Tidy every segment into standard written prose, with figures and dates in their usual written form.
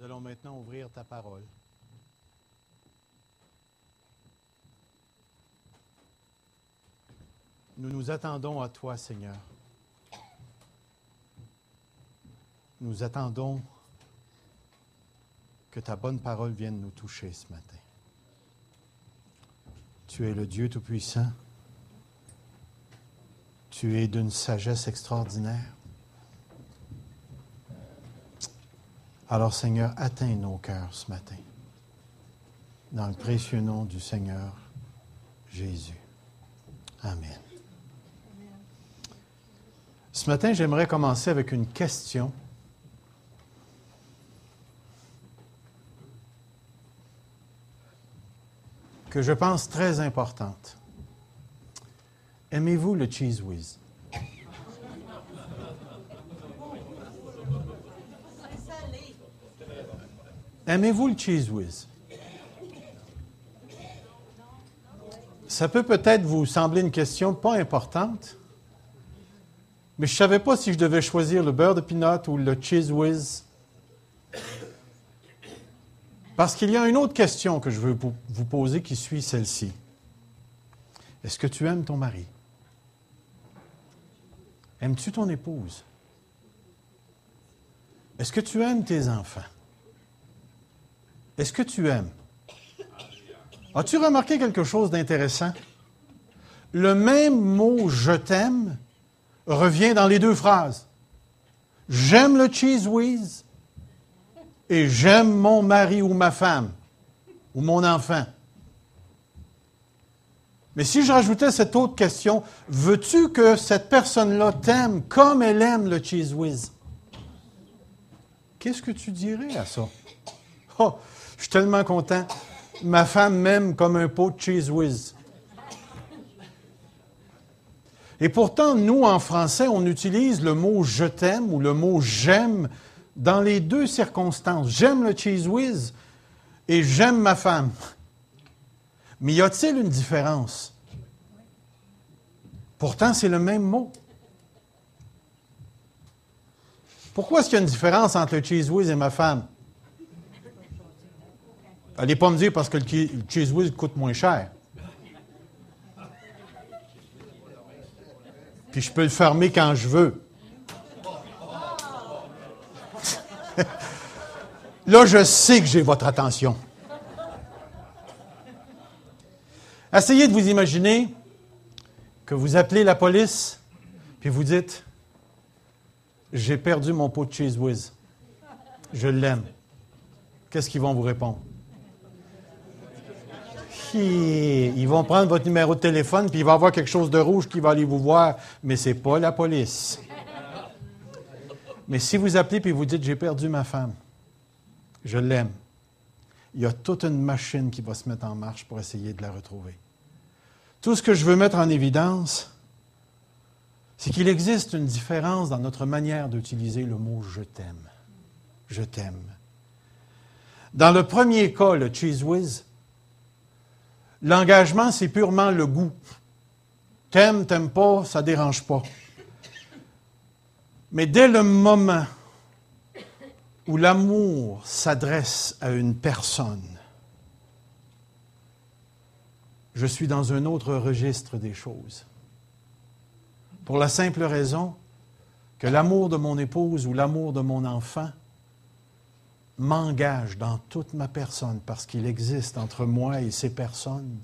Nous allons maintenant ouvrir ta parole. Nous nous attendons à toi, Seigneur. Nous attendons que ta bonne parole vienne nous toucher ce matin. Tu es le Dieu Tout-Puissant. Tu es d'une sagesse extraordinaire. Alors, Seigneur, atteins nos cœurs ce matin. Dans le précieux nom du Seigneur Jésus. Amen. Ce matin, j'aimerais commencer avec une question. Que je pense très importante. Aimez-vous le Cheez Whiz? Aimez-vous le Cheez Whiz? Ça peut peut-être vous sembler une question pas importante, mais je ne savais pas si je devais choisir le beurre de pinot ou le Cheez Whiz. Parce qu'il y a une autre question que je veux vous poser qui suit celle-ci. Est-ce que tu aimes ton mari? Aimes-tu ton épouse? Est-ce que tu aimes tes enfants? Est-ce que tu aimes? As-tu remarqué quelque chose d'intéressant? Le même mot « je t'aime » revient dans les deux phrases. J'aime le Cheez Whiz et j'aime mon mari ou ma femme ou mon enfant. Mais si je rajoutais cette autre question, veux-tu que cette personne-là t'aime comme elle aime le Cheez Whiz? Qu'est-ce que tu dirais à ça? Oh, je suis tellement content. Ma femme m'aime comme un pot de Cheez Whiz. Et pourtant, nous, en français, on utilise le mot « je t'aime » ou le mot « j'aime » dans les deux circonstances. J'aime le Cheez Whiz et j'aime ma femme. Mais y a-t-il une différence? Pourtant, c'est le même mot. Pourquoi est-ce qu'il y a une différence entre le Cheez Whiz et ma femme? Allez pas me dire parce que le Cheez Whiz coûte moins cher. Puis je peux le fermer quand je veux. Là, je sais que j'ai votre attention. Essayez de vous imaginer que vous appelez la police, puis vous dites « J'ai perdu mon pot de Cheez Whiz. Je l'aime. » Qu'est-ce qu'ils vont vous répondre? Ils vont prendre votre numéro de téléphone, puis il va y avoir quelque chose de rouge qui va aller vous voir, mais ce n'est pas la police. Mais si vous appelez et vous dites « J'ai perdu ma femme. Je l'aime. » Il y a toute une machine qui va se mettre en marche pour essayer de la retrouver. Tout ce que je veux mettre en évidence, c'est qu'il existe une différence dans notre manière d'utiliser le mot « je t'aime ». Je t'aime. Dans le premier cas, le Cheez Whiz, l'engagement, c'est purement le goût. T'aimes, t'aimes pas, ça ne dérange pas. Mais dès le moment où l'amour s'adresse à une personne, je suis dans un autre registre des choses. Pour la simple raison que l'amour de mon épouse ou l'amour de mon enfant m'engage dans toute ma personne parce qu'il existe entre moi et ces personnes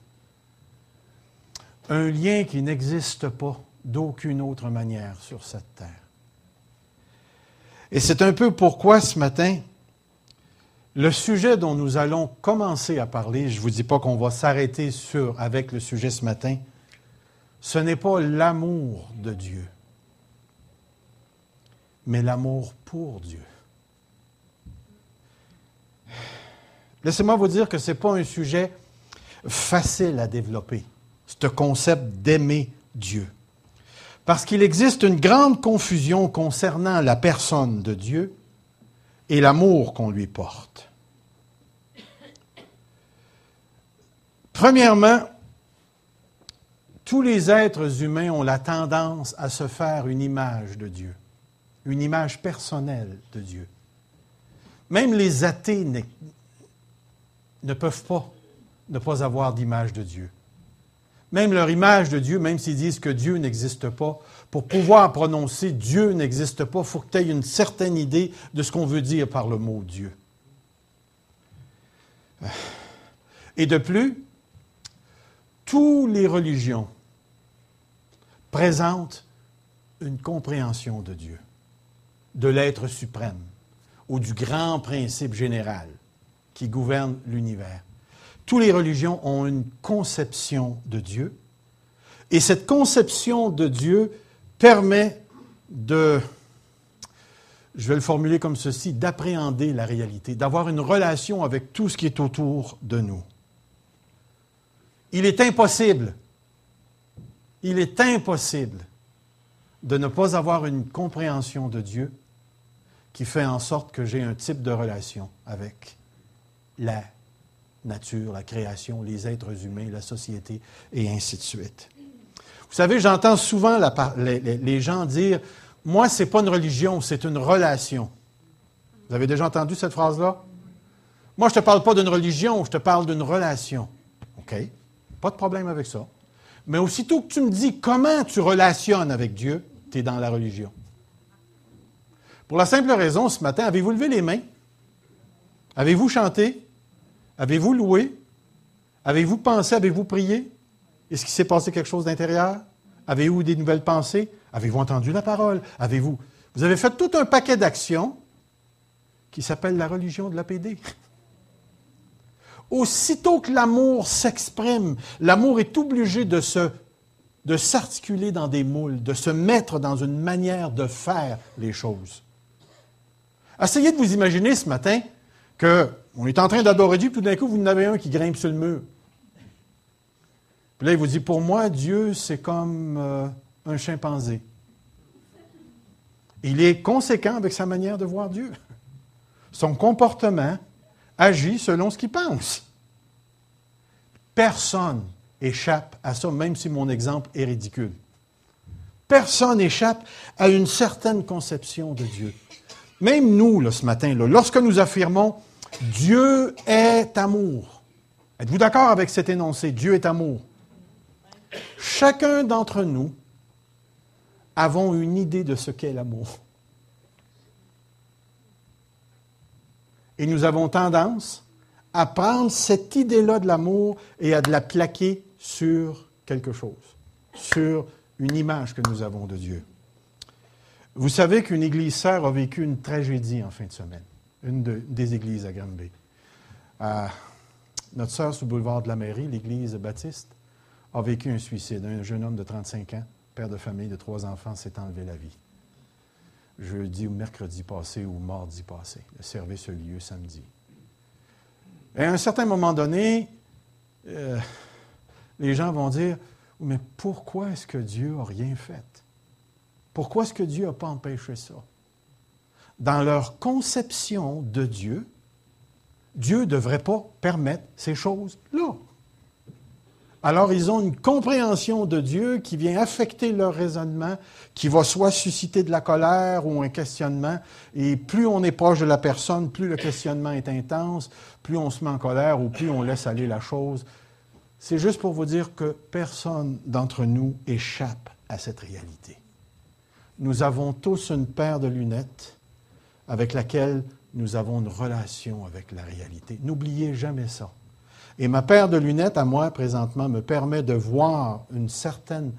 un lien qui n'existe pas d'aucune autre manière sur cette terre. Et c'est un peu pourquoi ce matin, le sujet dont nous allons commencer à parler, je ne vous dis pas qu'on va s'arrêter avec le sujet ce matin, ce n'est pas l'amour de Dieu, mais l'amour pour Dieu. Laissez-moi vous dire que ce n'est pas un sujet facile à développer, ce concept d'aimer Dieu. Parce qu'il existe une grande confusion concernant la personne de Dieu et l'amour qu'on lui porte. Premièrement, tous les êtres humains ont la tendance à se faire une image de Dieu, une image personnelle de Dieu. Même les athées ne peuvent pas ne pas avoir d'image de Dieu. Même leur image de Dieu, même s'ils disent que Dieu n'existe pas, pour pouvoir prononcer Dieu n'existe pas, il faut que tu aies une certaine idée de ce qu'on veut dire par le mot Dieu. Et de plus, toutes les religions présentent une compréhension de Dieu, de l'être suprême ou du grand principe général qui gouverne l'univers. Toutes les religions ont une conception de Dieu et cette conception de Dieu permet de, je vais le formuler comme ceci, d'appréhender la réalité, d'avoir une relation avec tout ce qui est autour de nous. Il est impossible de ne pas avoir une compréhension de Dieu qui fait en sorte que j'ai un type de relation avec la nature, la création, les êtres humains, la société, et ainsi de suite. Vous savez, j'entends souvent les gens dire « Moi, ce n'est pas une religion, c'est une relation. » Vous avez déjà entendu cette phrase-là? « Moi, je ne te parle pas d'une religion, je te parle d'une relation. » OK, pas de problème avec ça. Mais aussitôt que tu me dis comment tu relationnes avec Dieu, tu es dans la religion. Pour la simple raison, ce matin, avez-vous levé les mains? Avez-vous chanté? Avez-vous loué? Avez-vous pensé? Avez-vous prié? Est-ce qu'il s'est passé quelque chose d'intérieur? Avez-vous eu des nouvelles pensées? Avez-vous entendu la parole? Vous avez fait tout un paquet d'actions qui s'appelle la religion de l'APD. Aussitôt que l'amour s'exprime, l'amour est obligé de s'articuler dans des moules, de se mettre dans une manière de faire les choses. Essayez de vous imaginer ce matin qu'on est en train d'adorer Dieu, puis tout d'un coup, vous en avez un qui grimpe sur le mur. Puis là, il vous dit, pour moi, Dieu, c'est comme un chimpanzé. Il est conséquent avec sa manière de voir Dieu. Son comportement agit selon ce qu'il pense. Personne échappe à ça, même si mon exemple est ridicule. Personne n'échappe à une certaine conception de Dieu. Même nous, là, ce matin, là, lorsque nous affirmons « Dieu est amour », êtes-vous d'accord avec cet énoncé « Dieu est amour » ? Chacun d'entre nous avons une idée de ce qu'est l'amour. Et nous avons tendance à prendre cette idée-là de l'amour et à de la plaquer sur quelque chose, sur une image que nous avons de Dieu. Vous savez qu'une église sœur a vécu une tragédie en fin de semaine, des églises à Granby. Notre sœur sur le boulevard de la Mairie, l'église baptiste, a vécu un suicide. Un jeune homme de 35 ans, père de famille de 3 enfants, s'est enlevé la vie. Jeudi ou mercredi passé ou mardi passé. Le service a eu lieu samedi. Et à un certain moment donné, les gens vont dire « Mais pourquoi est-ce que Dieu n'a rien fait? Pourquoi est-ce que Dieu n'a pas empêché ça? » Dans leur conception de Dieu, Dieu ne devrait pas permettre ces choses-là. Alors, ils ont une compréhension de Dieu qui vient affecter leur raisonnement, qui va soit susciter de la colère ou un questionnement. Et plus on est proche de la personne, plus le questionnement est intense, plus on se met en colère ou plus on laisse aller la chose. C'est juste pour vous dire que personne d'entre nous échappe à cette réalité. Nous avons tous une paire de lunettes avec laquelle nous avons une relation avec la réalité. N'oubliez jamais ça. Et ma paire de lunettes, à moi, présentement, me permet de voir une certaine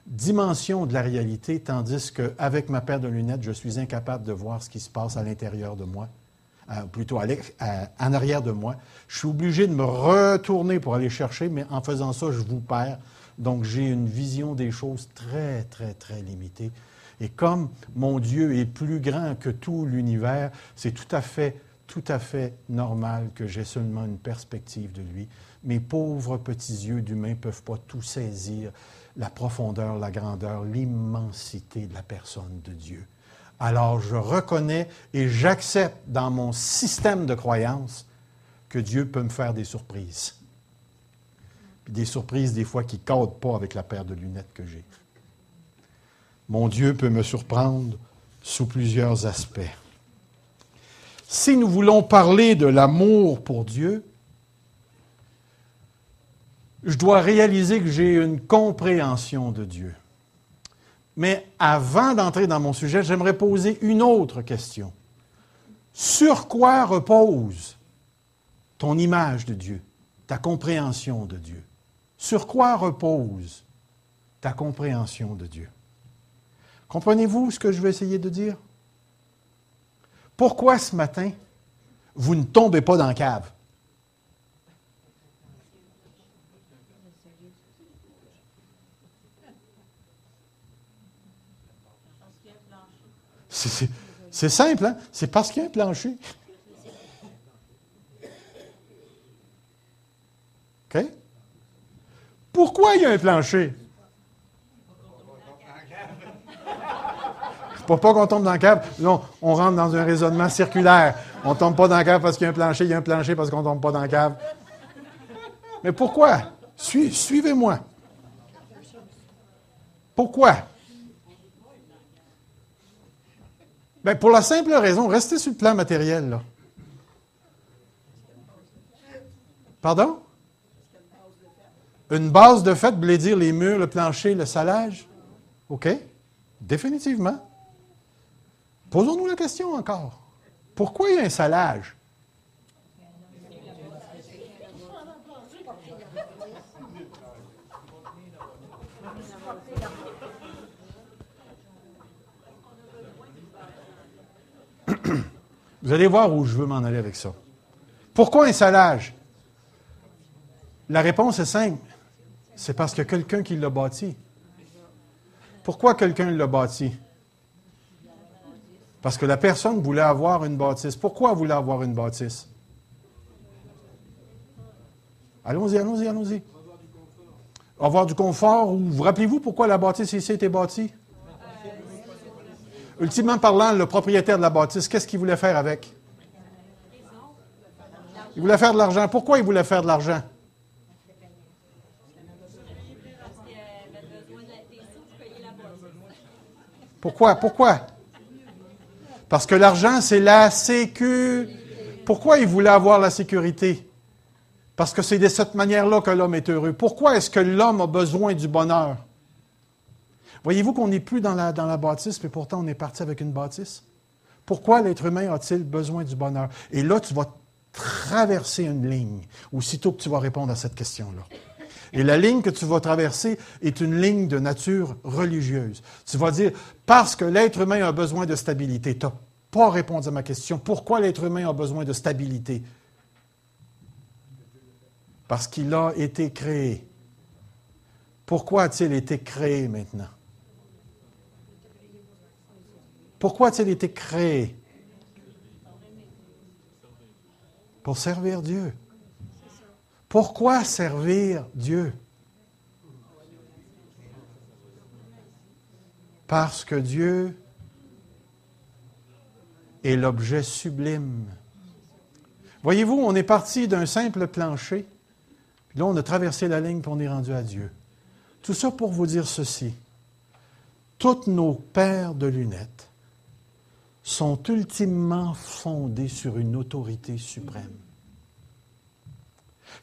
dimension de la réalité, tandis qu'avec ma paire de lunettes, je suis incapable de voir ce qui se passe à l'intérieur de moi, plutôt en arrière de moi. Je suis obligé de me retourner pour aller chercher, mais en faisant ça, je vous perds. Donc, j'ai une vision des choses très, très, très limitée. Et comme mon Dieu est plus grand que tout l'univers, c'est tout à fait normal que j'ai seulement une perspective de lui. Mes pauvres petits yeux d'humain ne peuvent pas tout saisir, la profondeur, la grandeur, l'immensité de la personne de Dieu. Alors je reconnais et j'accepte dans mon système de croyance que Dieu peut me faire des surprises. Puis des surprises des fois qui ne cadrent pas avec la paire de lunettes que j'ai. Mon Dieu peut me surprendre sous plusieurs aspects. si nous voulons parler de l'amour pour Dieu, je dois réaliser que j'ai une compréhension de Dieu. Mais avant d'entrer dans mon sujet, j'aimerais poser une autre question. Sur quoi repose ton image de Dieu, ta compréhension de Dieu? Sur quoi repose ta compréhension de Dieu? Comprenez-vous ce que je vais essayer de dire? Pourquoi ce matin, vous ne tombez pas dans la cave? C'est simple, hein? C'est parce qu'il y a un plancher. OK? Pourquoi il y a un plancher? Pour pas qu'on tombe dans la cave. Non, on rentre dans un raisonnement circulaire. On ne tombe pas dans la cave parce qu'il y a un plancher. Il y a un plancher parce qu'on ne tombe pas dans la cave. Mais pourquoi? Suivez-moi. Pourquoi? Bien, pour la simple raison, restez sur le plan matériel, là. Pardon? Une base de fait, vous voulez dire les murs, le plancher, le salage? OK? Définitivement. Posons-nous la question encore. Pourquoi il y a un salage? Vous allez voir où je veux m'en aller avec ça. Pourquoi un salage? La réponse est simple. C'est parce qu'il y a quelqu'un qui l'a bâti. Pourquoi quelqu'un l'a bâti? Parce que la personne voulait avoir une bâtisse. Pourquoi elle voulait avoir une bâtisse? Allons-y. Avoir du confort. Vous rappelez-vous pourquoi la bâtisse ici a été bâtie? Ultimement parlant, le propriétaire de la bâtisse, qu'est-ce qu'il voulait faire avec? Il voulait faire de l'argent. Pourquoi il voulait faire de l'argent? Pourquoi? Parce que l'argent, c'est la sécurité. Pourquoi il voulait avoir la sécurité? Parce que c'est de cette manière-là que l'homme est heureux. Pourquoi est-ce que l'homme a besoin du bonheur? Voyez-vous qu'on n'est plus dans la bâtisse, mais pourtant on est parti avec une bâtisse? Pourquoi l'être humain a-t-il besoin du bonheur? Et là, tu vas traverser une ligne, aussitôt que tu vas répondre à cette question-là. Et la ligne que tu vas traverser est une ligne de nature religieuse. Tu vas dire, parce que l'être humain a besoin de stabilité. Tu n'as pas répondu à ma question. Pourquoi l'être humain a besoin de stabilité? Parce qu'il a été créé. Pourquoi a-t-il été créé maintenant? Pourquoi a-t-il été créé? Pour servir Dieu. Pourquoi servir Dieu? Parce que Dieu est l'objet sublime. Voyez-vous, on est parti d'un simple plancher, puis là, on a traversé la ligne, puis on est rendu à Dieu. Tout ça pour vous dire ceci. Toutes nos paires de lunettes sont ultimement fondées sur une autorité suprême.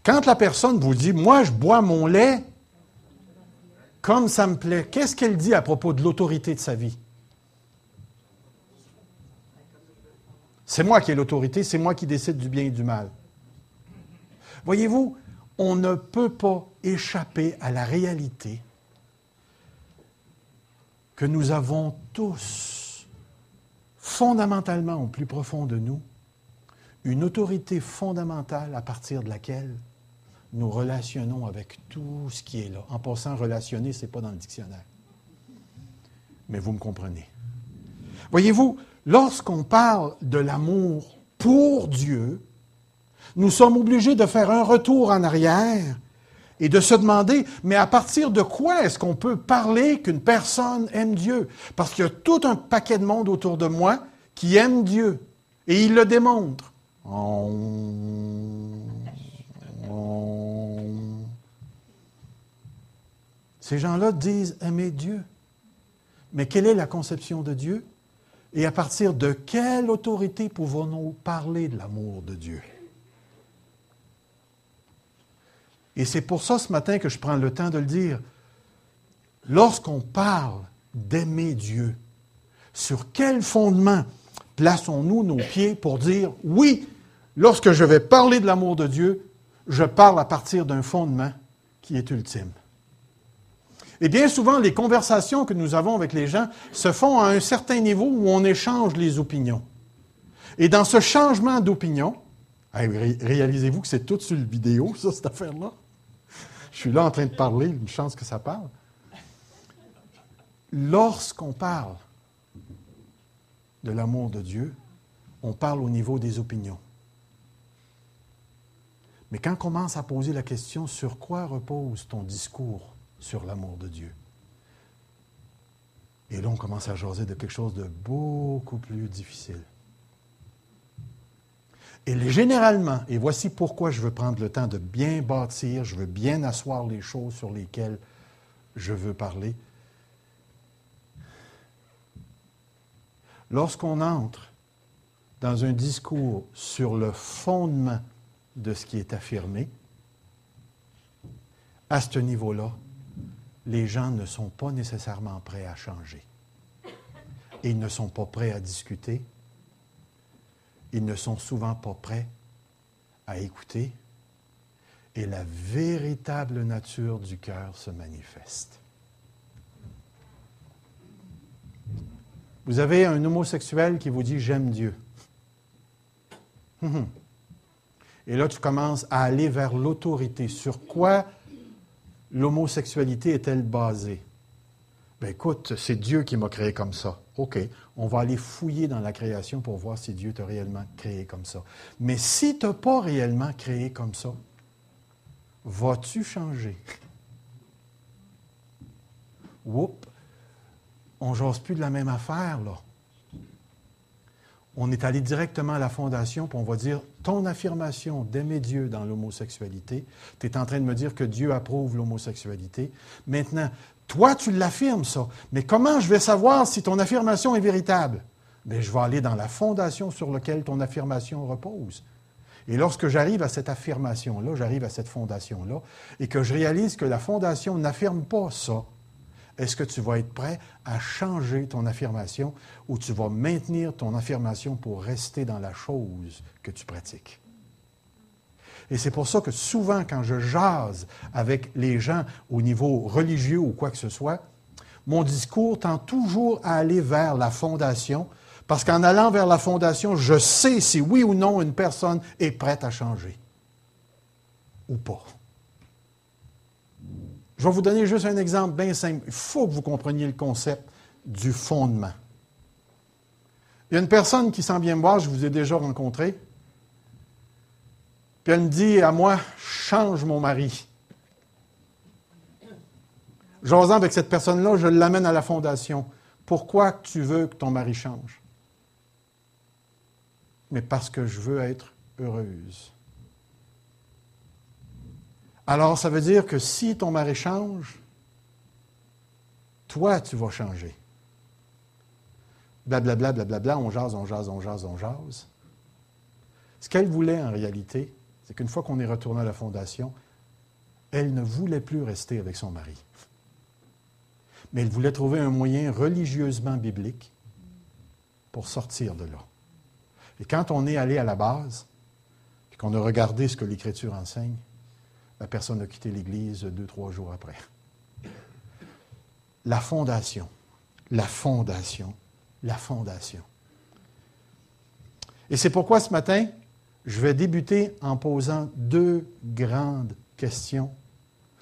Quand la personne vous dit « Moi, je bois mon lait comme ça me plaît », qu'est-ce qu'elle dit à propos de l'autorité de sa vie? C'est moi qui ai l'autorité, c'est moi qui décide du bien et du mal. Voyez-vous, on ne peut pas échapper à la réalité que nous avons tous, fondamentalement au plus profond de nous, une autorité fondamentale à partir de laquelle nous relationnons avec tout ce qui est là. En passant, relationner, ce n'est pas dans le dictionnaire. Mais vous me comprenez. Voyez-vous, lorsqu'on parle de l'amour pour Dieu, nous sommes obligés de faire un retour en arrière et de se demander, mais à partir de quoi est-ce qu'on peut parler qu'une personne aime Dieu? Parce qu'il y a tout un paquet de monde autour de moi qui aime Dieu. Et il le démontre. Ces gens-là disent aimer Dieu. Mais quelle est la conception de Dieu? Et à partir de quelle autorité pouvons-nous parler de l'amour de Dieu? Et c'est pour ça ce matin que je prends le temps de le dire. Lorsqu'on parle d'aimer Dieu, sur quel fondement plaçons-nous nos pieds pour dire, oui, lorsque je vais parler de l'amour de Dieu, je parle à partir d'un fondement qui est ultime. Et bien souvent, les conversations que nous avons avec les gens se font à un certain niveau où on échange les opinions. Et dans ce changement d'opinion, réalisez-vous que c'est tout sur le vidéo, ça, cette affaire-là? Je suis là en train de parler, une chance que ça parle. Lorsqu'on parle de l'amour de Dieu, on parle au niveau des opinions. Mais quand on commence à poser la question, sur quoi repose ton discours sur l'amour de Dieu? Et là, on commence à jaser de quelque chose de beaucoup plus difficile. Et généralement, et voici pourquoi je veux prendre le temps de bien bâtir, je veux bien asseoir les choses sur lesquelles je veux parler. Lorsqu'on entre dans un discours sur le fondement de ce qui est affirmé, à ce niveau-là, les gens ne sont pas nécessairement prêts à changer. Et ils ne sont pas prêts à discuter. Ils ne sont souvent pas prêts à écouter. Et la véritable nature du cœur se manifeste. Vous avez un homosexuel qui vous dit « j'aime Dieu ». Et là, tu commences à aller vers l'autorité. Sur quoi l'homosexualité est-elle basée? Bien, écoute, c'est Dieu qui m'a créé comme ça. OK, on va aller fouiller dans la création pour voir si Dieu t'a réellement créé comme ça. Mais si tu n'as pas réellement créé comme ça, vas-tu changer? Oups, on ne jase plus de la même affaire, là. On est allé directement à la fondation, puis on va dire, ton affirmation d'aimer Dieu dans l'homosexualité, tu es en train de me dire que Dieu approuve l'homosexualité. Maintenant, toi, tu l'affirmes, ça. Mais comment je vais savoir si ton affirmation est véritable? Bien, je vais aller dans la fondation sur laquelle ton affirmation repose. Et lorsque j'arrive à cette affirmation-là, j'arrive à cette fondation-là, et que je réalise que la fondation n'affirme pas ça, est-ce que tu vas être prêt à changer ton affirmation ou tu vas maintenir ton affirmation pour rester dans la chose que tu pratiques? Et c'est pour ça que souvent, quand je jase avec les gens au niveau religieux ou quoi que ce soit, mon discours tend toujours à aller vers la fondation, parce qu'en allant vers la fondation, je sais si oui ou non une personne est prête à changer ou pas. Je vais vous donner juste un exemple bien simple. Il faut que vous compreniez le concept du fondement. Il y a une personne qui s'en vient me voir, je vous ai déjà rencontré, puis elle me dit à moi, change mon mari. Jasant avec cette personne-là, je l'amène à la fondation. Pourquoi tu veux que ton mari change? Mais parce que je veux être heureuse. Alors, ça veut dire que si ton mari change, toi, tu vas changer. Blablabla, blablabla, on jase, on jase, on jase, on jase. Ce qu'elle voulait en réalité, c'est qu'une fois qu'on est retourné à la fondation, elle ne voulait plus rester avec son mari. Mais elle voulait trouver un moyen religieusement biblique pour sortir de là. Et quand on est allé à la base, et qu'on a regardé ce que l'Écriture enseigne, la personne a quitté l'Église 2-3 jours après. La fondation, la fondation, la fondation. Et c'est pourquoi ce matin, je vais débuter en posant 2 grandes questions,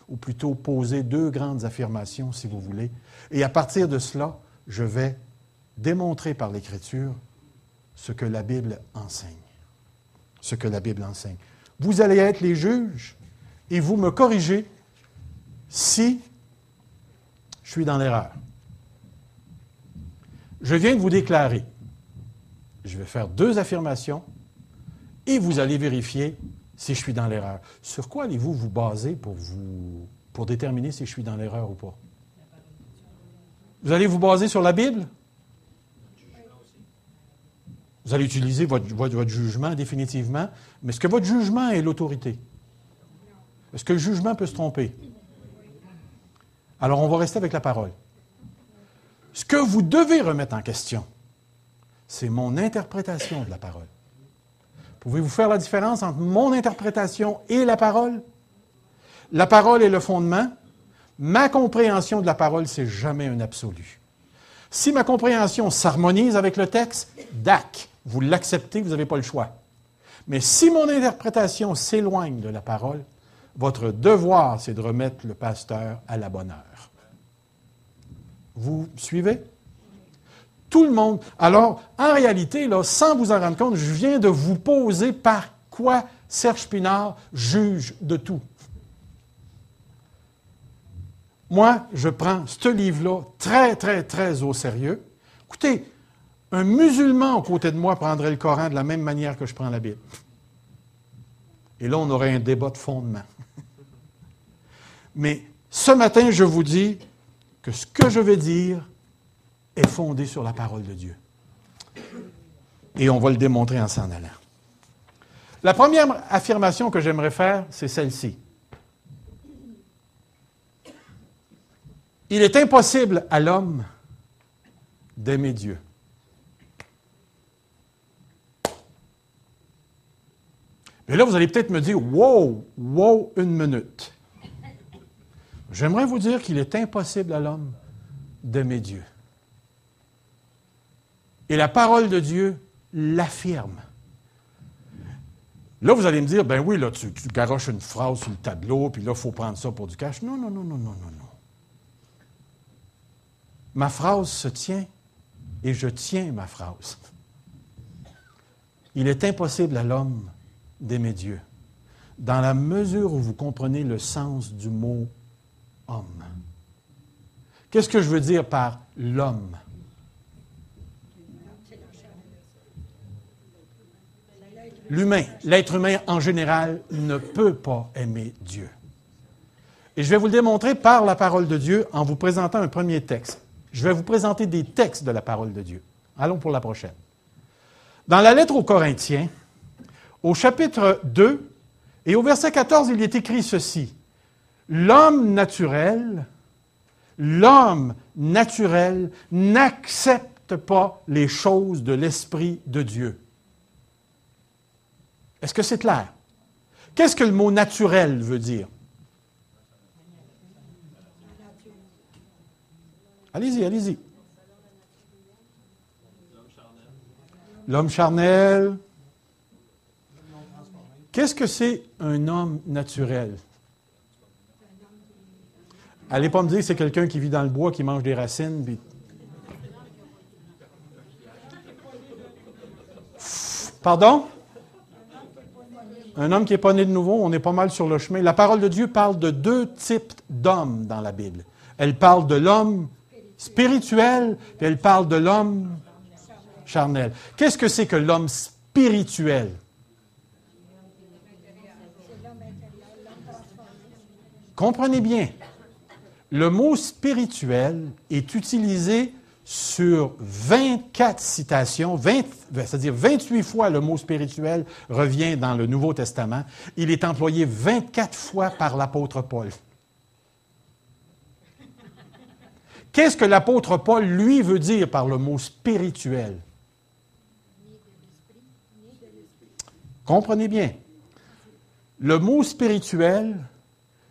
ou plutôt poser 2 grandes affirmations, si vous voulez. Et à partir de cela, je vais démontrer par l'Écriture ce que la Bible enseigne. Ce que la Bible enseigne. Vous allez être les juges et vous me corrigez si je suis dans l'erreur. Je viens de vous déclarer. Je vais faire 2 affirmations et vous allez vérifier si je suis dans l'erreur. Sur quoi allez-vous vous baser pour déterminer si je suis dans l'erreur ou pas? Vous allez vous baser sur la Bible? Vous allez utiliser votre jugement définitivement, mais est-ce que votre jugement est l'autorité? Est-ce que le jugement peut se tromper? Alors, on va rester avec la parole. Ce que vous devez remettre en question, c'est mon interprétation de la parole. Pouvez-vous faire la différence entre mon interprétation et la parole? La parole est le fondement. Ma compréhension de la parole, c'est jamais un absolu. Si ma compréhension s'harmonise avec le texte, dac, vous l'acceptez, vous n'avez pas le choix. Mais si mon interprétation s'éloigne de la parole, votre devoir, c'est de remettre le pasteur à la bonne heure. Vous suivez? Tout le monde. Alors, en réalité, là, sans vous en rendre compte, je viens de vous poser par quoi Serge Pinard juge de tout. Moi, je prends ce livre-là très, très, très au sérieux. Écoutez, un musulman à côté de moi prendrait le Coran de la même manière que je prends la Bible. Et là, on aurait un débat de fondement. Mais ce matin, je vous dis que ce que je vais dire est fondé sur la parole de Dieu. Et on va le démontrer en s'en allant. La première affirmation que j'aimerais faire, c'est celle-ci. Il est impossible à l'homme d'aimer Dieu. Et là, vous allez peut-être me dire, wow, une minute. J'aimerais vous dire qu'il est impossible à l'homme d'aimer Dieu. Et la parole de Dieu l'affirme. Là, vous allez me dire, ben oui, là, tu garoches une phrase sur le tableau, puis là, il faut prendre ça pour du cash. Non. Ma phrase se tient, et je tiens ma phrase. Il est impossible à l'homme d'aimer Dieu, dans la mesure où vous comprenez le sens du mot « homme ». Qu'est-ce que je veux dire par « l'homme » ? L'humain, l'être humain en général, ne peut pas aimer Dieu. Et je vais vous le démontrer par la parole de Dieu en vous présentant un premier texte. Je vais vous présenter des textes de la parole de Dieu. Allons pour la prochaine. Dans la lettre aux Corinthiens, au chapitre 2 et au verset 14, il est écrit ceci. L'homme naturel n'accepte pas les choses de l'Esprit de Dieu. Est-ce que c'est clair? Qu'est-ce que le mot naturel veut dire? Allez-y. L'homme charnel. Qu'est-ce que c'est un homme naturel? Allez pas me dire que c'est quelqu'un qui vit dans le bois, qui mange des racines. Puis... Pardon? Un homme qui n'est pas né de nouveau, on est pas mal sur le chemin. La parole de Dieu parle de deux types d'hommes dans la Bible. Elle parle de l'homme spirituel, et elle parle de l'homme charnel. Qu'est-ce que c'est que l'homme spirituel? Comprenez bien, le mot spirituel est utilisé sur 24 citations, c'est-à-dire 28 fois le mot spirituel revient dans le Nouveau Testament. Il est employé 24 fois par l'apôtre Paul. Qu'est-ce que l'apôtre Paul, lui, veut dire par le mot spirituel? Comprenez bien. Le mot spirituel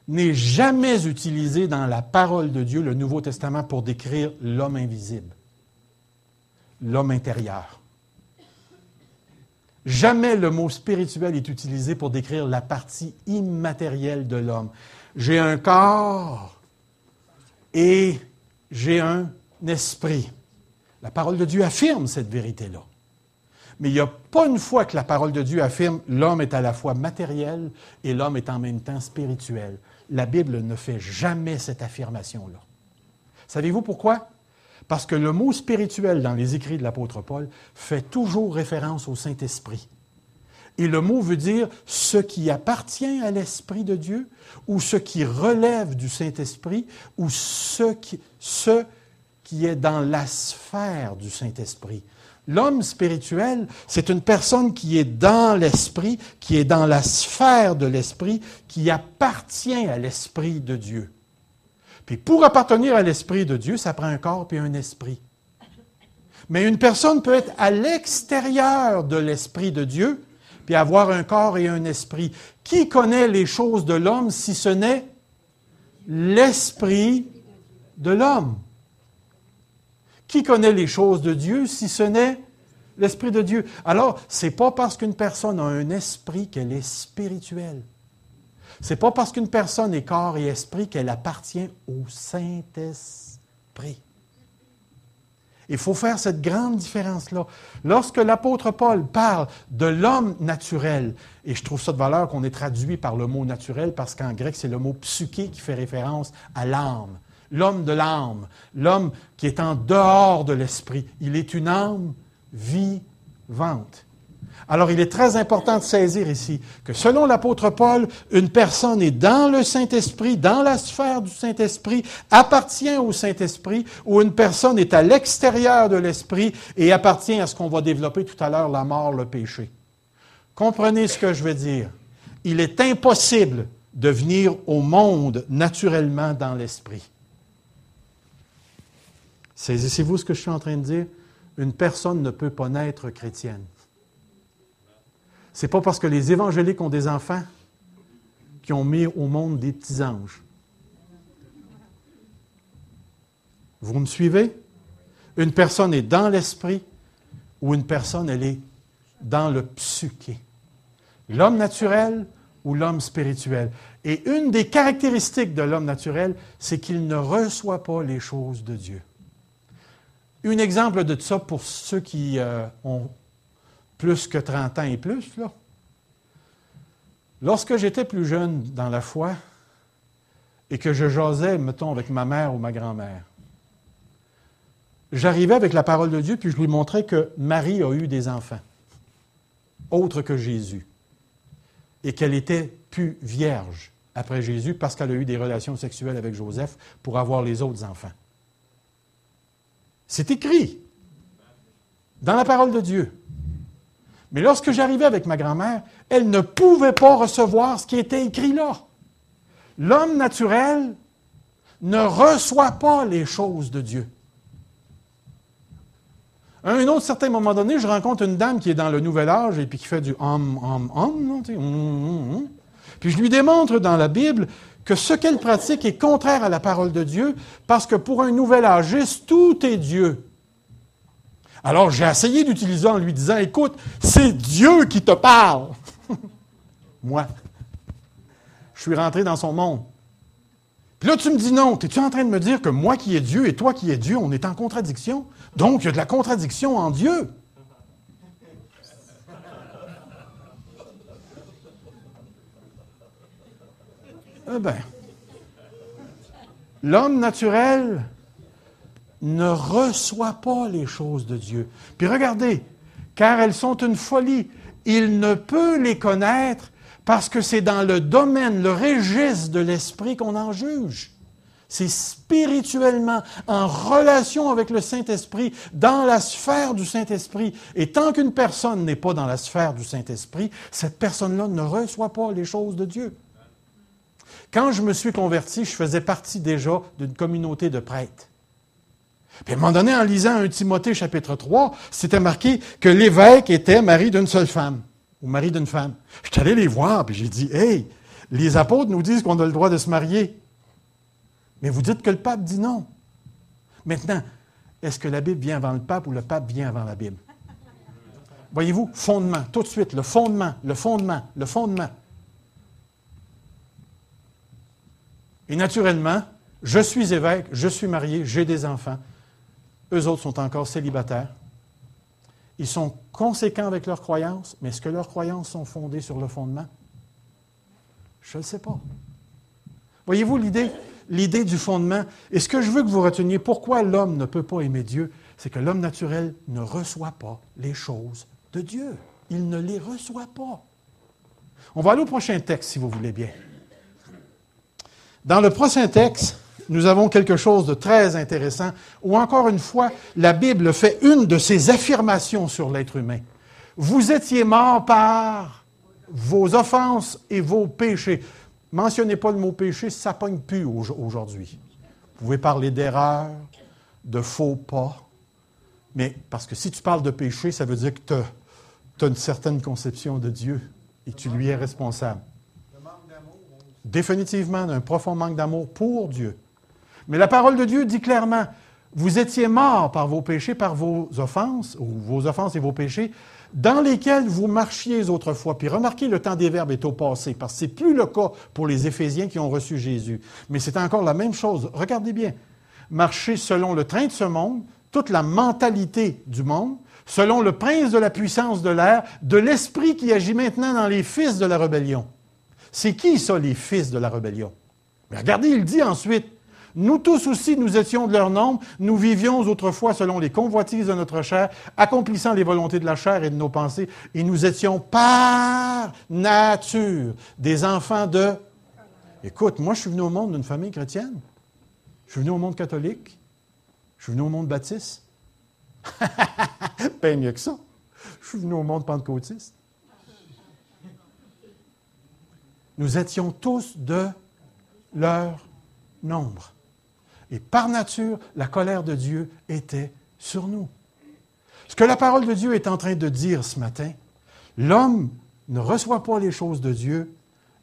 n'est jamais utilisé dans la parole de Dieu, le Nouveau Testament, pour décrire l'homme invisible, l'homme intérieur. Jamais le mot spirituel est utilisé pour décrire la partie immatérielle de l'homme. J'ai un corps et j'ai un esprit. La parole de Dieu affirme cette vérité-là. Mais il n'y a pas une fois que la parole de Dieu affirme l'homme est à la fois matériel et l'homme est en même temps spirituel. La Bible ne fait jamais cette affirmation-là. Savez-vous pourquoi? Parce que le mot spirituel dans les écrits de l'apôtre Paul fait toujours référence au Saint-Esprit. Et le mot veut dire ce qui appartient à l'Esprit de Dieu ou ce qui relève du Saint-Esprit ou ce qui est dans la sphère du Saint-Esprit. L'homme spirituel, c'est une personne qui est dans l'esprit, qui est dans la sphère de l'esprit, qui appartient à l'esprit de Dieu. Puis pour appartenir à l'esprit de Dieu, ça prend un corps et un esprit. Mais une personne peut être à l'extérieur de l'esprit de Dieu, puis avoir un corps et un esprit. Qui connaît les choses de l'homme si ce n'est l'esprit de l'homme? Qui connaît les choses de Dieu si ce n'est l'Esprit de Dieu? Alors, ce n'est pas parce qu'une personne a un esprit qu'elle est spirituelle. Ce n'est pas parce qu'une personne est corps et esprit qu'elle appartient au Saint-Esprit. Il faut faire cette grande différence-là. Lorsque l'apôtre Paul parle de l'homme naturel, et je trouve ça de valeur qu'on ait traduit par le mot naturel, parce qu'en grec, c'est le mot psyché qui fait référence à l'âme. L'homme de l'âme, l'homme qui est en dehors de l'esprit. Il est une âme vivante. Alors, il est très important de saisir ici que selon l'apôtre Paul, une personne est dans le Saint-Esprit, dans la sphère du Saint-Esprit, appartient au Saint-Esprit, ou une personne est à l'extérieur de l'Esprit et appartient à ce qu'on va développer tout à l'heure, la mort, le péché. Comprenez ce que je veux dire. Il est impossible de venir au monde naturellement dans l'Esprit. Saisissez-vous ce que je suis en train de dire? Une personne ne peut pas naître chrétienne. Ce n'est pas parce que les évangéliques ont des enfants qui ont mis au monde des petits anges. Vous me suivez? Une personne est dans l'esprit ou une personne, elle est dans le psyché. L'homme naturel ou l'homme spirituel. Et une des caractéristiques de l'homme naturel, c'est qu'il ne reçoit pas les choses de Dieu. Un exemple de ça pour ceux qui ont plus que 30 ans et plus, là. Lorsque j'étais plus jeune dans la foi et que je jasais, mettons, avec ma mère ou ma grand-mère, j'arrivais avec la parole de Dieu puis je lui montrais que Marie a eu des enfants, autres que Jésus, et qu'elle était plus vierge après Jésus parce qu'elle a eu des relations sexuelles avec Joseph pour avoir les autres enfants. C'est écrit dans la parole de Dieu. Mais lorsque j'arrivais avec ma grand-mère, elle ne pouvait pas recevoir ce qui était écrit là. L'homme naturel ne reçoit pas les choses de Dieu. À un autre certain moment donné, je rencontre une dame qui est dans le nouvel âge et puis qui fait du Puis je lui démontre dans la Bible que ce qu'elle pratique est contraire à la parole de Dieu parce que pour un nouvel âgiste, tout est Dieu. Alors, j'ai essayé d'utiliser en lui disant, écoute, c'est Dieu qui te parle. Moi. Je suis rentré dans son monde. Puis là, tu me dis non. Es-tu en train de me dire que moi qui est Dieu et toi qui es Dieu, on est en contradiction? Donc, il y a de la contradiction en Dieu. Eh bien, l'homme naturel ne reçoit pas les choses de Dieu. Puis regardez, car elles sont une folie, il ne peut les connaître parce que c'est dans le domaine, le registre de l'esprit qu'on en juge. C'est spirituellement, en relation avec le Saint-Esprit, dans la sphère du Saint-Esprit. Et tant qu'une personne n'est pas dans la sphère du Saint-Esprit, cette personne-là ne reçoit pas les choses de Dieu. Quand je me suis converti, je faisais partie déjà d'une communauté de prêtres. Puis à un moment donné, en lisant 1 Timothée chapitre 3, c'était marqué que l'évêque était mari d'une seule femme, ou mari d'une femme. Je suis allé les voir, puis j'ai dit, « Hey, les apôtres nous disent qu'on a le droit de se marier. Mais vous dites que le pape dit non. Maintenant, est-ce que la Bible vient avant le pape ou le pape vient avant la Bible? » Voyez-vous, fondement, tout de suite, le fondement. Et naturellement, je suis évêque, je suis marié, j'ai des enfants. Eux autres sont encore célibataires. Ils sont conséquents avec leurs croyances, mais est-ce que leurs croyances sont fondées sur le fondement? Je ne le sais pas. Voyez-vous l'idée du fondement? Et ce que je veux que vous reteniez, pourquoi l'homme ne peut pas aimer Dieu, c'est que l'homme naturel ne reçoit pas les choses de Dieu. Il ne les reçoit pas. On va aller au prochain texte, si vous voulez bien. Dans le prochain texte, nous avons quelque chose de très intéressant, où encore une fois, la Bible fait une de ses affirmations sur l'être humain. Vous étiez morts par vos offenses et vos péchés. Mentionnez pas le mot péché, ça ne pogne plus aujourd'hui. Vous pouvez parler d'erreur, de faux pas, mais parce que si tu parles de péché, ça veut dire que tu as une certaine conception de Dieu et tu lui es responsable. Définitivement, un profond manque d'amour pour Dieu. Mais la parole de Dieu dit clairement, vous étiez morts par vos péchés, par vos offenses, ou vos offenses et vos péchés, dans lesquels vous marchiez autrefois. Puis remarquez, le temps des verbes est au passé, parce que ce n'est plus le cas pour les Éphésiens qui ont reçu Jésus. Mais c'est encore la même chose. Regardez bien. Marcher selon le train de ce monde, toute la mentalité du monde, selon le prince de la puissance de l'air, de l'esprit qui agit maintenant dans les fils de la rébellion. C'est qui ça, les fils de la rébellion? Mais regardez, il dit ensuite, nous tous aussi, nous étions de leur nombre, nous vivions autrefois selon les convoitises de notre chair, accomplissant les volontés de la chair et de nos pensées, et nous étions par nature des enfants de... Écoute, moi je suis venu au monde d'une famille chrétienne. Je suis venu au monde catholique. Je suis venu au monde baptiste. Bien mieux que ça. Je suis venu au monde pentecôtiste. Nous étions tous de leur nombre. Et par nature, la colère de Dieu était sur nous. Ce que la parole de Dieu est en train de dire ce matin, l'homme ne reçoit pas les choses de Dieu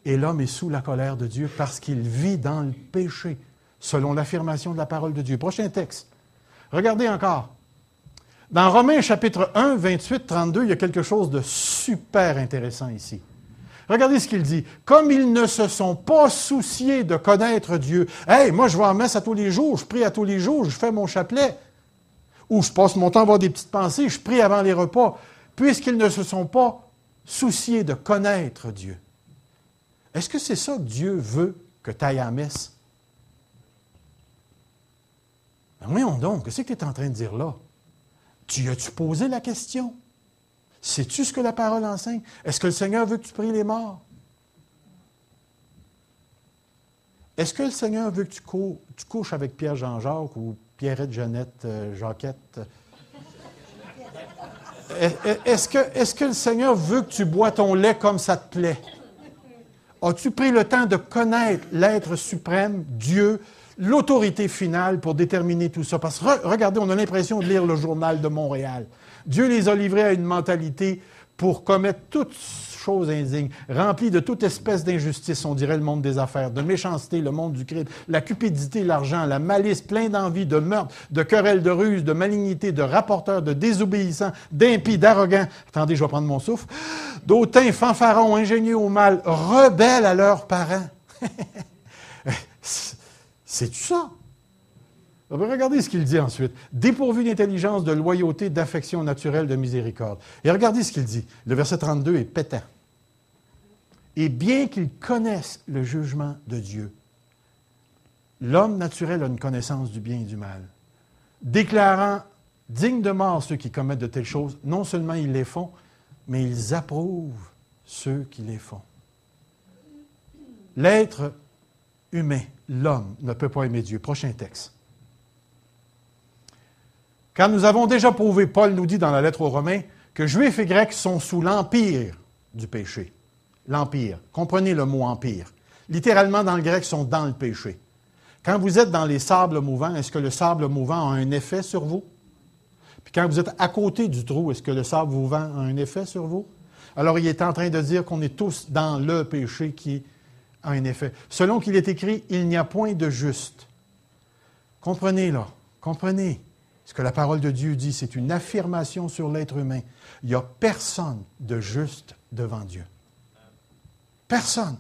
et l'homme est sous la colère de Dieu parce qu'il vit dans le péché, selon l'affirmation de la parole de Dieu. Prochain texte. Regardez encore. Dans Romains chapitre 1, 28, 32, il y a quelque chose de super intéressant ici. Regardez ce qu'il dit. Comme ils ne se sont pas souciés de connaître Dieu. Hey, moi je vais en messe à tous les jours, je prie à tous les jours, je fais mon chapelet. Ou je passe mon temps à avoir des petites pensées, je prie avant les repas. Puisqu'ils ne se sont pas souciés de connaître Dieu. Est-ce que c'est ça que Dieu veut que tu ailles à la messe? Ben voyons donc, qu'est-ce que tu es en train de dire là? Tu as-tu posé la question? Sais-tu ce que la parole enseigne? Est-ce que le Seigneur veut que tu pries les morts? Est-ce que le Seigneur veut que tu couches avec Pierre Jean-Jacques ou Pierrette Jeannette Jacquette? Est-ce que le Seigneur veut que tu bois ton lait comme ça te plaît? As-tu pris le temps de connaître l'être suprême, Dieu, l'autorité finale pour déterminer tout ça? Parce que regardez, on a l'impression de lire le journal de Montréal. Dieu les a livrés à une mentalité pour commettre toutes choses indignes, remplies de toute espèce d'injustice, on dirait le monde des affaires, de méchanceté, le monde du crime, la cupidité, l'argent, la malice, plein d'envie, de meurtre, de querelles, de ruse, de malignité, de rapporteurs, de désobéissants, d'impies, d'arrogants. Attendez, je vais prendre mon souffle. D'autants, fanfarons, ingénieux au mal, rebelles à leurs parents. C'est-tu ça? Regardez ce qu'il dit ensuite. Dépourvu d'intelligence, de loyauté, d'affection naturelle, de miséricorde. Et regardez ce qu'il dit. Le verset 32 est pétant. Et bien qu'ils connaissent le jugement de Dieu, l'homme naturel a une connaissance du bien et du mal. Déclarant dignes de mort ceux qui commettent de telles choses, non seulement ils les font, mais ils approuvent ceux qui les font. L'être humain, l'homme, ne peut pas aimer Dieu. Prochain texte. Car nous avons déjà prouvé, Paul nous dit dans la lettre aux Romains, que Juifs et Grecs sont sous l'empire du péché. L'empire. Comprenez le mot empire. Littéralement, dans le grec, sont dans le péché. Quand vous êtes dans les sables mouvants, est-ce que le sable mouvant a un effet sur vous? Puis quand vous êtes à côté du trou, est-ce que le sable mouvant a un effet sur vous? Alors, il est en train de dire qu'on est tous dans le péché qui a un effet. Selon qu'il est écrit, il n'y a point de juste. Comprenez, là. Comprenez. Ce que la parole de Dieu dit, c'est une affirmation sur l'être humain. Il n'y a personne de juste devant Dieu. Personne.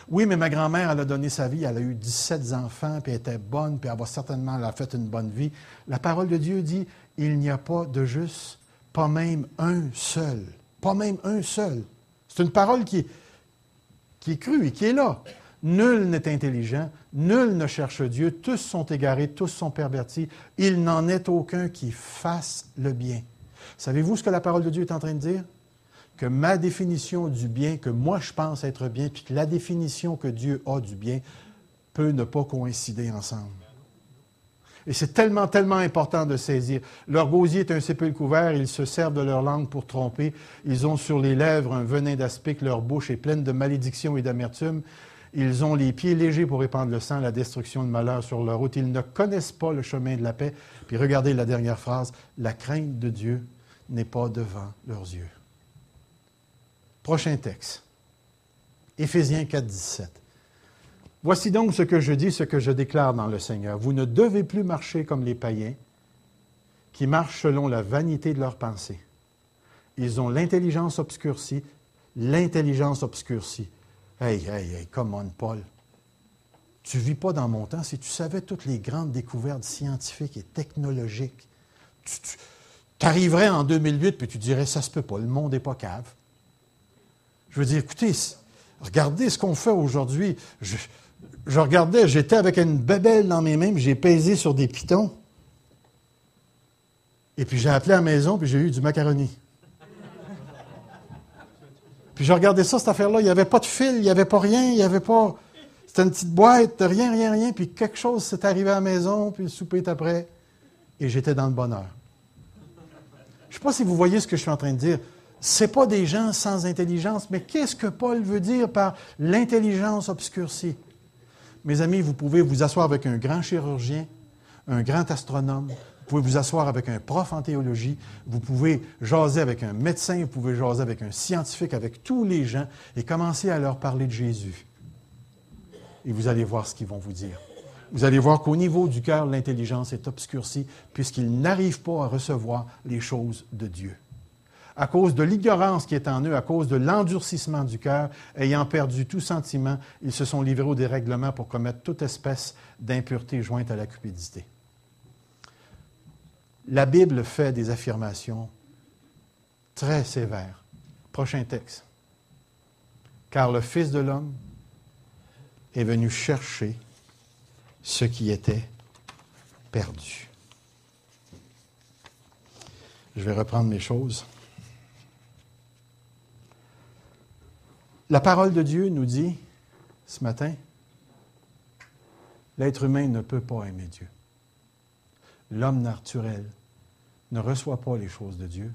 Oui, mais ma grand-mère, elle a donné sa vie, elle a eu 17 enfants, puis elle était bonne, puis elle a fait une bonne vie. La parole de Dieu dit, il n'y a pas de juste, pas même un seul. Pas même un seul. C'est une parole qui est crue et qui est là. Nul n'est intelligent, nul ne cherche Dieu, tous sont égarés, tous sont pervertis. Il n'en est aucun qui fasse le bien. Savez-vous ce que la parole de Dieu est en train de dire? Que ma définition du bien, que moi je pense être bien, puis que la définition que Dieu a du bien, peut ne pas coïncider ensemble. Et c'est tellement, tellement important de saisir. Leur gosier est un sépulcre ouvert, ils se servent de leur langue pour tromper. Ils ont sur les lèvres un venin d'aspic, leur bouche est pleine de malédiction et d'amertume. Ils ont les pieds légers pour répandre le sang, la destruction, le malheur sur leur route. Ils ne connaissent pas le chemin de la paix. Puis regardez la dernière phrase, la crainte de Dieu n'est pas devant leurs yeux. Prochain texte, Éphésiens 4, 17. Voici donc ce que je dis, ce que je déclare dans le Seigneur. Vous ne devez plus marcher comme les païens qui marchent selon la vanité de leurs pensées. Ils ont l'intelligence obscurcie. Hey, come on, Paul. Tu ne vis pas dans mon temps. Si tu savais toutes les grandes découvertes scientifiques et technologiques, tu arriverais en 2008 puis tu dirais, ça se peut pas, le monde n'est pas cave. Je veux dire, écoutez, regardez ce qu'on fait aujourd'hui. Je regardais, j'étais avec une bébelle dans mes mains, puis j'ai pesé sur des pitons. Et puis j'ai appelé à la maison, puis j'ai eu du macaroni. Puis j'ai regardé ça, cette affaire-là, il n'y avait pas de fil, il n'y avait pas rien, il n'y avait pas... C'était une petite boîte, rien, puis quelque chose s'est arrivé à la maison, puis le souper est après, et j'étais dans le bonheur. Je ne sais pas si vous voyez ce que je suis en train de dire. Ce n'est pas des gens sans intelligence, mais qu'est-ce que Paul veut dire par l'intelligence obscurcie? Mes amis, vous pouvez vous asseoir avec un grand chirurgien, un grand astronome, vous pouvez vous asseoir avec un prof en théologie, vous pouvez jaser avec un médecin, vous pouvez jaser avec un scientifique, avec tous les gens, et commencer à leur parler de Jésus. Et vous allez voir ce qu'ils vont vous dire. Vous allez voir qu'au niveau du cœur, l'intelligence est obscurcie, puisqu'ils n'arrivent pas à recevoir les choses de Dieu. À cause de l'ignorance qui est en eux, à cause de l'endurcissement du cœur, ayant perdu tout sentiment, ils se sont livrés au dérèglement pour commettre toute espèce d'impureté jointe à la cupidité. La Bible fait des affirmations très sévères. Prochain texte. Car le Fils de l'homme est venu chercher ce qui était perdu. Je vais reprendre mes choses. La parole de Dieu nous dit, ce matin, l'être humain ne peut pas aimer Dieu. L'homme naturel ne reçoit pas les choses de Dieu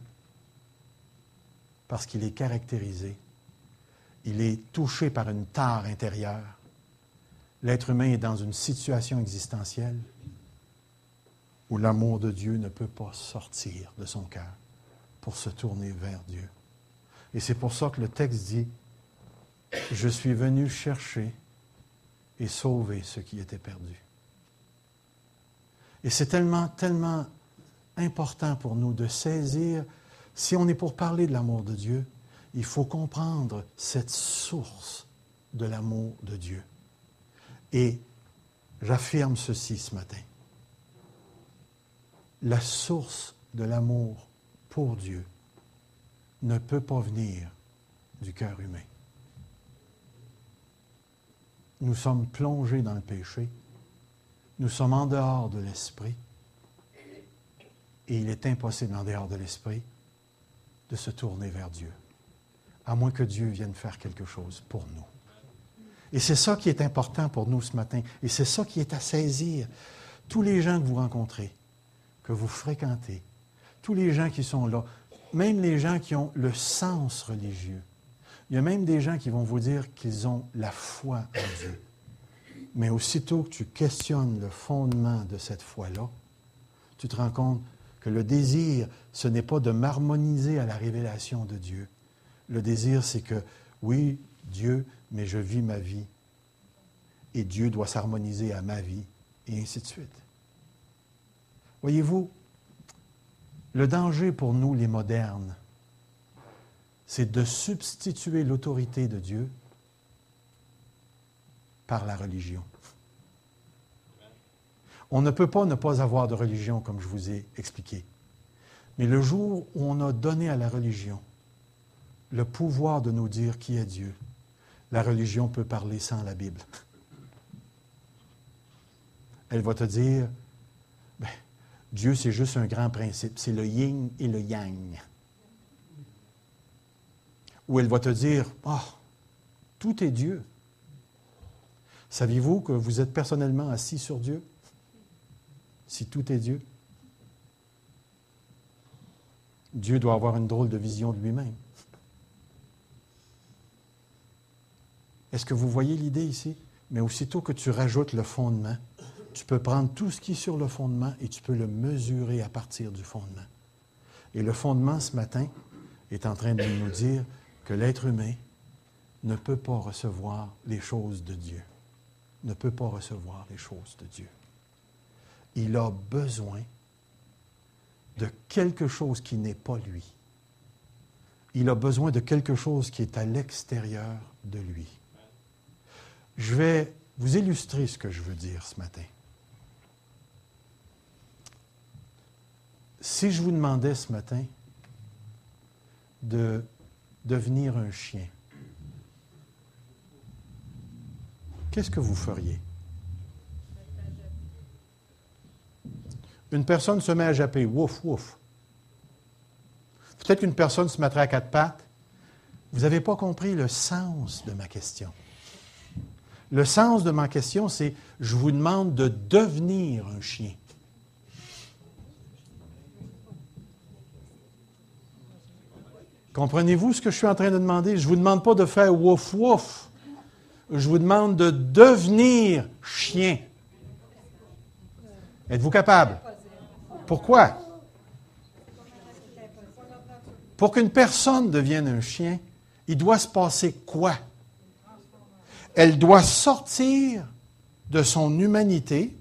parce qu'il est caractérisé, il est touché par une tare intérieure. L'être humain est dans une situation existentielle où l'amour de Dieu ne peut pas sortir de son cœur pour se tourner vers Dieu. Et c'est pour ça que le texte dit, « Je suis venu chercher et sauver ce qui était perdu. » Et c'est tellement, tellement important pour nous de saisir, si on est pour parler de l'amour de Dieu, il faut comprendre cette source de l'amour de Dieu. Et j'affirme ceci ce matin. La source de l'amour pour Dieu ne peut pas venir du cœur humain. Nous sommes plongés dans le péché. Nous sommes en dehors de l'esprit. Et il est impossible, en dehors de l'esprit, de se tourner vers Dieu, à moins que Dieu vienne faire quelque chose pour nous. Et c'est ça qui est important pour nous ce matin. Et c'est ça qui est à saisir. Tous les gens que vous rencontrez, que vous fréquentez, tous les gens qui sont là, même les gens qui ont le sens religieux. Il y a même des gens qui vont vous dire qu'ils ont la foi en Dieu. Mais aussitôt que tu questionnes le fondement de cette foi-là, tu te rends compte que le désir, ce n'est pas de m'harmoniser à la révélation de Dieu. Le désir, c'est que, oui, Dieu, mais je vis ma vie. Et Dieu doit s'harmoniser à ma vie, et ainsi de suite. Voyez-vous, le danger pour nous, les modernes, c'est de substituer l'autorité de Dieu par la religion. On ne peut pas ne pas avoir de religion, comme je vous ai expliqué. Mais le jour où on a donné à la religion le pouvoir de nous dire qui est Dieu, la religion peut parler sans la Bible. Elle va te dire, Dieu, c'est juste un grand principe, c'est le yin et le yang. Ou elle va te dire, tout est Dieu. Saviez-vous que vous êtes personnellement assis sur Dieu? Si tout est Dieu. Dieu doit avoir une drôle de vision de lui-même. Est-ce que vous voyez l'idée ici? Mais aussitôt que tu rajoutes le fondement, tu peux prendre tout ce qui est sur le fondement et tu peux le mesurer à partir du fondement. Et le fondement, ce matin, est en train de nous dire que l'être humain ne peut pas recevoir les choses de Dieu. Ne peut pas recevoir les choses de Dieu. Il a besoin de quelque chose qui n'est pas lui. Il a besoin de quelque chose qui est à l'extérieur de lui. Je vais vous illustrer ce que je veux dire ce matin. Si je vous demandais ce matin de devenir un chien, qu'est-ce que vous feriez? Une personne se met à japper, wouf, wouf. Peut-être qu'une personne se mettrait à quatre pattes. Vous n'avez pas compris le sens de ma question. Le sens de ma question, c'est je vous demande de devenir un chien. Comprenez-vous ce que je suis en train de demander? Je ne vous demande pas de faire wouf wouf. Je vous demande de devenir chien. Êtes-vous capable? Pourquoi? Pour qu'une personne devienne un chien, il doit se passer quoi? Elle doit sortir de son humanité,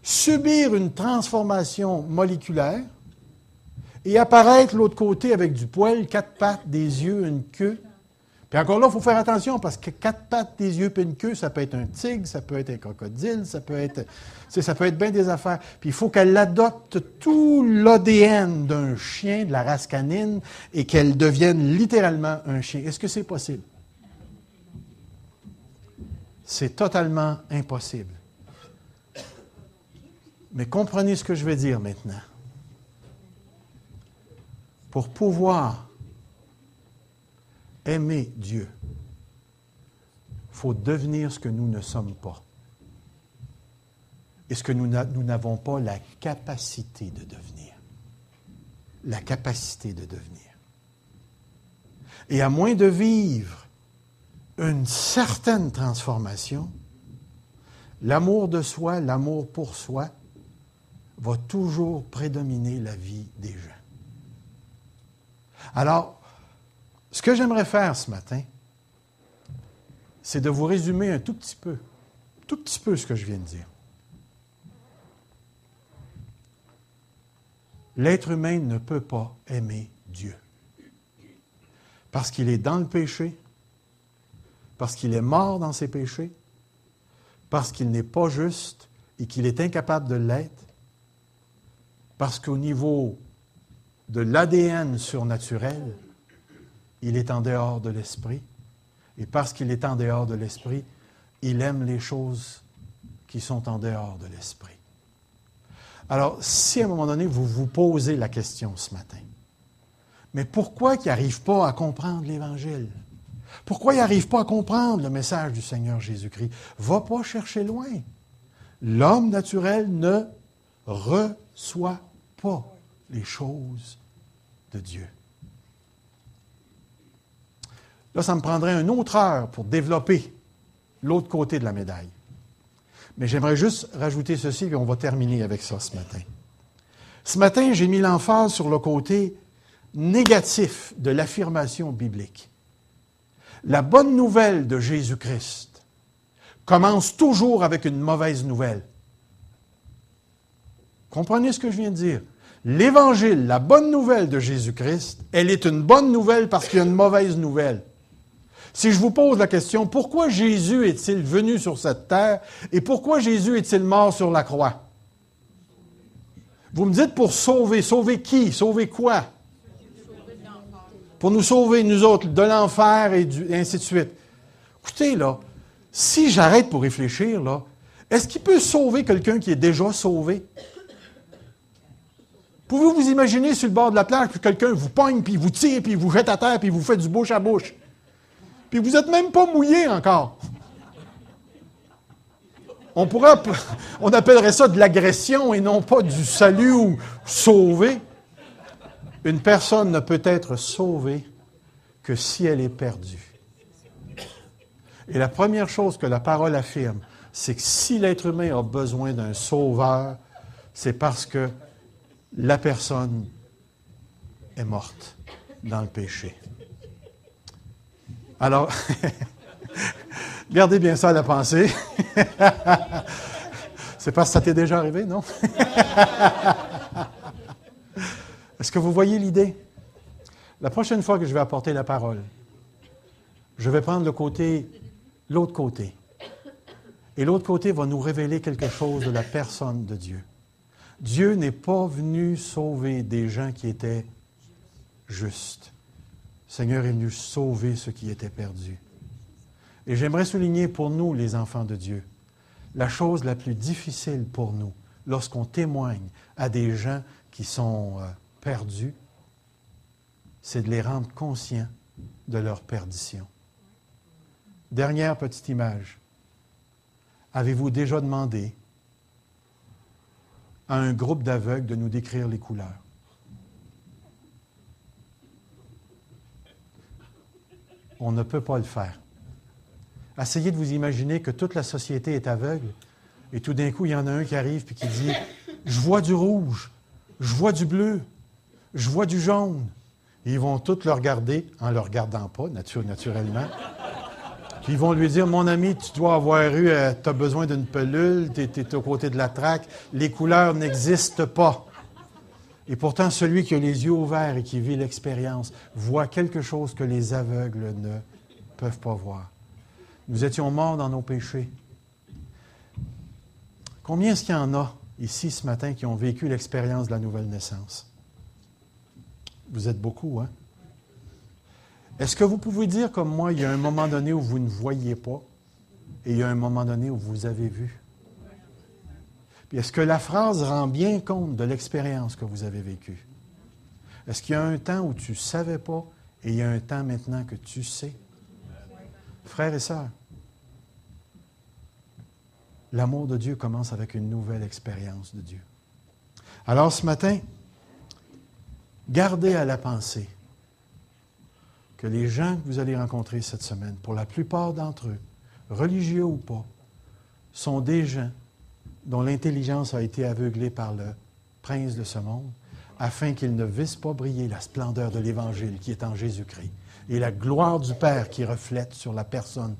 subir une transformation moléculaire et apparaître de l'autre côté avec du poil, quatre pattes, des yeux, une queue. Puis encore là, il faut faire attention parce que quatre pattes, des yeux et une queue, ça peut être un tigre, ça peut être un crocodile, ça peut être bien des affaires. Puis il faut qu'elle adopte tout l'ADN d'un chien de la race canine et qu'elle devienne littéralement un chien. Est-ce que c'est possible? C'est totalement impossible. Mais comprenez ce que je vais dire maintenant. Pour pouvoir aimer Dieu, il faut devenir ce que nous ne sommes pas. Et ce que nous n'avons pas la capacité de devenir. La capacité de devenir. Et à moins de vivre une certaine transformation, l'amour de soi, l'amour pour soi, va toujours prédominer la vie des gens. Alors, ce que j'aimerais faire ce matin, c'est de vous résumer un tout petit peu ce que je viens de dire. L'être humain ne peut pas aimer Dieu. Parce qu'il est dans le péché, parce qu'il est mort dans ses péchés, parce qu'il n'est pas juste et qu'il est incapable de l'être, parce qu'au niveau de l'ADN surnaturel, il est en dehors de l'esprit, et parce qu'il est en dehors de l'esprit, il aime les choses qui sont en dehors de l'esprit. Alors, si à un moment donné, vous vous posez la question ce matin, mais pourquoi il n'arrive pas à comprendre l'Évangile? Pourquoi il n'arrive pas à comprendre le message du Seigneur Jésus-Christ? Va pas chercher loin. L'homme naturel ne reçoit pas les choses de Dieu. Là, ça me prendrait une autre heure pour développer l'autre côté de la médaille. Mais j'aimerais juste rajouter ceci, et on va terminer avec ça ce matin. Ce matin, j'ai mis l'emphase sur le côté négatif de l'affirmation biblique. La bonne nouvelle de Jésus-Christ commence toujours avec une mauvaise nouvelle. Comprenez ce que je viens de dire? L'Évangile, la bonne nouvelle de Jésus-Christ, elle est une bonne nouvelle parce qu'il y a une mauvaise nouvelle. Si je vous pose la question, pourquoi Jésus est-il venu sur cette terre et pourquoi Jésus est-il mort sur la croix? Vous me dites pour sauver. Sauver qui? Sauver quoi? Pour nous sauver, nous autres, de l'enfer et ainsi de suite. Écoutez, là, si j'arrête pour réfléchir, là, est-ce qu'il peut sauver quelqu'un qui est déjà sauvé? Pouvez-vous vous imaginer sur le bord de la plage, puis quelqu'un vous pogne, puis vous tire, puis vous jette à terre, puis vous fait du bouche à bouche? Puis vous n'êtes même pas mouillé encore. On appellerait ça de l'agression et non pas du salut ou sauver. Une personne ne peut être sauvée que si elle est perdue. Et la première chose que la parole affirme, c'est que si l'être humain a besoin d'un sauveur, c'est parce que la personne est morte dans le péché. Alors, gardez bien ça à la pensée. C'est parce que ça t'est déjà arrivé, non? Est-ce que vous voyez l'idée? La prochaine fois que je vais apporter la parole, je vais prendre l'autre côté. Et l'autre côté va nous révéler quelque chose de la personne de Dieu. Dieu n'est pas venu sauver des gens qui étaient justes. Le Seigneur est venu sauver ceux qui étaient perdus. Et j'aimerais souligner pour nous, les enfants de Dieu, la chose la plus difficile pour nous, lorsqu'on témoigne à des gens qui sont perdus, c'est de les rendre conscients de leur perdition. Dernière petite image. Avez-vous déjà demandé à un groupe d'aveugles de nous décrire les couleurs? On ne peut pas le faire. Essayez de vous imaginer que toute la société est aveugle et tout d'un coup, il y en a un qui arrive et qui dit « Je vois du rouge, je vois du bleu, je vois du jaune. » Et ils vont tous le regarder, en ne le regardant pas, naturellement. Puis ils vont lui dire « Mon ami, tu dois avoir tu as besoin d'une pelule, tu es aux côtés de la traque, les couleurs n'existent pas. » Et pourtant, celui qui a les yeux ouverts et qui vit l'expérience voit quelque chose que les aveugles ne peuvent pas voir. Nous étions morts dans nos péchés. Combien est-ce qu'il y en a ici ce matin qui ont vécu l'expérience de la nouvelle naissance? Vous êtes beaucoup, hein? Est-ce que vous pouvez dire comme moi, il y a un moment donné où vous ne voyiez pas et il y a un moment donné où vous avez vu? Puis est-ce que la phrase rend bien compte de l'expérience que vous avez vécue? Est-ce qu'il y a un temps où tu ne savais pas et il y a un temps maintenant que tu sais? Frères et sœurs, l'amour de Dieu commence avec une nouvelle expérience de Dieu. Alors ce matin, gardez à la pensée que les gens que vous allez rencontrer cette semaine, pour la plupart d'entre eux, religieux ou pas, sont des gens dont l'intelligence a été aveuglée par le prince de ce monde, afin qu'ils ne vissent pas briller la splendeur de l'Évangile qui est en Jésus-Christ et la gloire du Père qui reflète sur la personne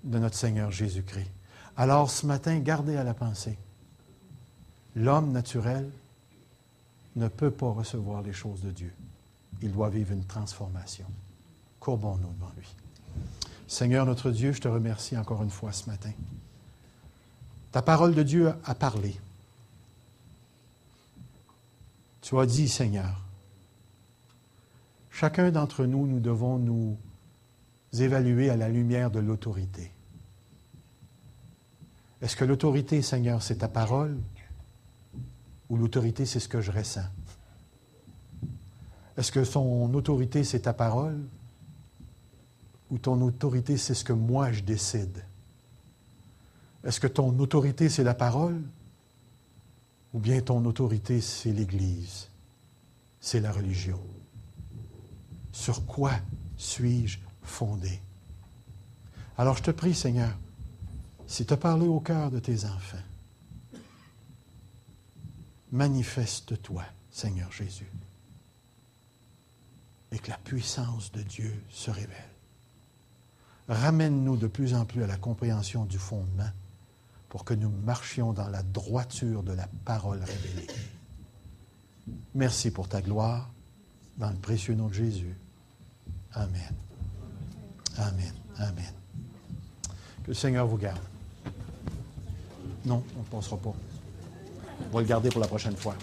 de notre Seigneur Jésus-Christ. Alors ce matin, gardez à la pensée, l'homme naturel ne peut pas recevoir les choses de Dieu. Il doit vivre une transformation. Courbons-nous devant lui. Seigneur notre Dieu, je te remercie encore une fois ce matin. Ta parole de Dieu a parlé. Tu as dit, Seigneur, chacun d'entre nous, nous devons nous évaluer à la lumière de l'autorité. Est-ce que l'autorité, Seigneur, c'est ta parole ou l'autorité, c'est ce que je ressens? Est-ce que ton autorité, c'est ta parole ou ton autorité, c'est ce que moi, je décide? Est-ce que ton autorité, c'est la parole ou bien ton autorité, c'est l'Église, c'est la religion? Sur quoi suis-je fondé? Alors je te prie, Seigneur, si tu as parlé au cœur de tes enfants, manifeste-toi, Seigneur Jésus, et que la puissance de Dieu se révèle. Ramène-nous de plus en plus à la compréhension du fondement pour que nous marchions dans la droiture de la parole révélée. Merci pour ta gloire, dans le précieux nom de Jésus. Amen. Amen. Amen. Que le Seigneur vous garde. Non, on ne passera pas. On va le garder pour la prochaine fois.